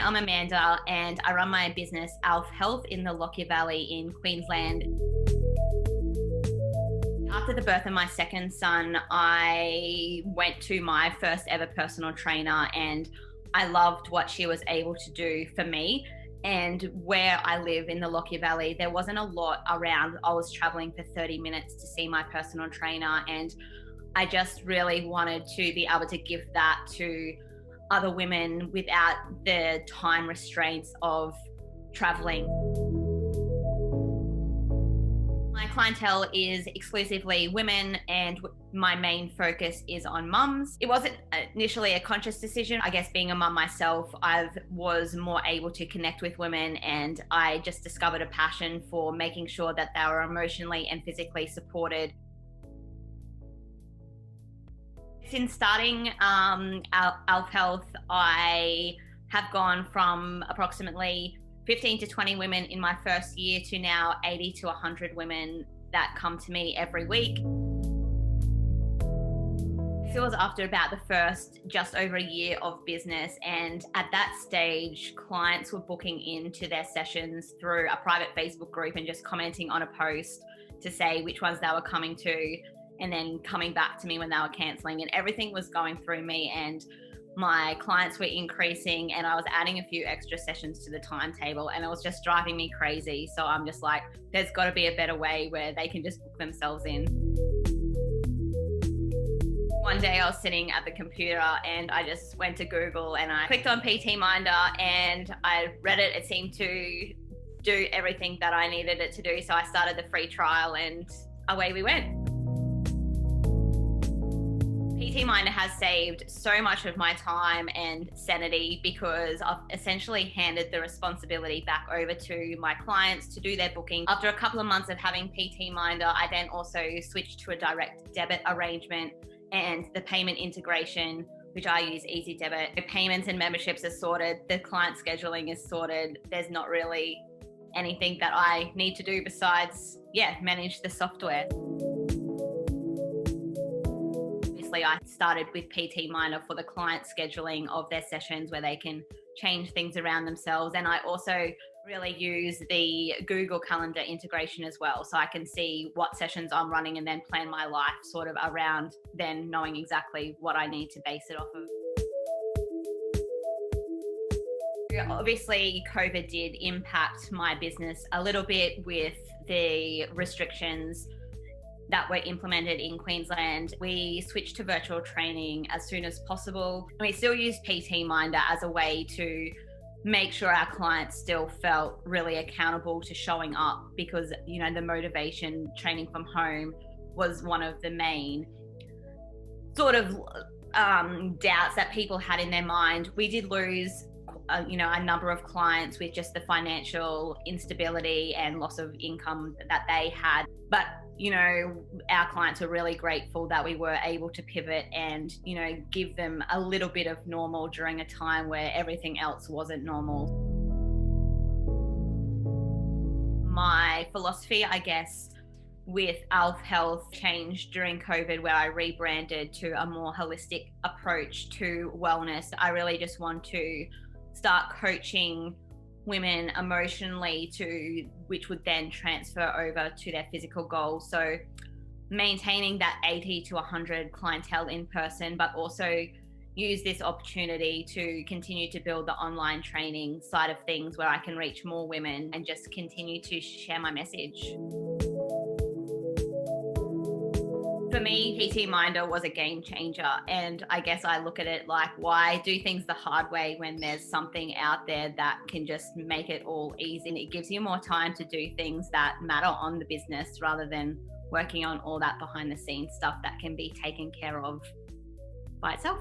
I'm Amanda and I run my business ALF Health in the Lockyer Valley in Queensland. After the birth of my second son, I went to my first ever personal trainer and I loved what she was able to do for me. And where I live in the Lockyer Valley, there wasn't a lot around. I was traveling for 30 minutes to see my personal trainer, and I just really wanted to be able to give that to other women without the time restraints of traveling. My clientele is exclusively women and my main focus is on mums. It wasn't initially a conscious decision. I guess being a mum myself, I was more able to connect with women and I just discovered a passion for making sure that they were emotionally and physically supported. Since starting ALF Health, I have gone from approximately 15 to 20 women in my first year to now 80 to 100 women that come to me every week. It was after about the first just over a year of business, and at that stage clients were booking into their sessions through a private Facebook group and just commenting on a post to say which ones they were coming to and then coming back to me when they were cancelling, and everything was going through me and my clients were increasing and I was adding a few extra sessions to the timetable and it was just driving me crazy. So I'm just like, there's got to be a better way where they can just book themselves in. One day I was sitting at the computer and I just went to Google and I clicked on PTminder and I read it. It seemed to do everything that I needed it to do. So I started the free trial and away we went. PTminder has saved so much of my time and sanity because I've essentially handed the responsibility back over to my clients to do their booking. After a couple of months of having PTminder, I then also switched to a direct debit arrangement and the payment integration, which I use Easy Debit. The payments and memberships are sorted, the client scheduling is sorted. There's not really anything that I need to do besides, manage the software. I started with PTminder for the client scheduling of their sessions where they can change things around themselves. And I also really use the Google Calendar integration as well. So I can see what sessions I'm running and then plan my life sort of around then knowing exactly what I need to base it off of. Obviously, COVID did impact my business a little bit with the restrictions that were implemented in Queensland. We switched to virtual training as soon as possible. We still use PTminder as a way to make sure our clients still felt really accountable to showing up because, the motivation training from home was one of the main sort of doubts that people had in their mind. We did lose a number of clients with just the financial instability and loss of income that they had. But our clients were really grateful that we were able to pivot and, give them a little bit of normal during a time where everything else wasn't normal. My philosophy, I guess, with ALF Health changed during COVID, where I rebranded to a more holistic approach to wellness. I really just want to start coaching women emotionally which would then transfer over to their physical goals. So maintaining that 80 to 100 clientele in person, but also use this opportunity to continue to build the online training side of things where I can reach more women and just continue to share my message. For me, PTminder was a game changer, and I guess I look at it like, why do things the hard way when there's something out there that can just make it all easy? And it gives you more time to do things that matter on the business rather than working on all that behind the scenes stuff that can be taken care of by itself.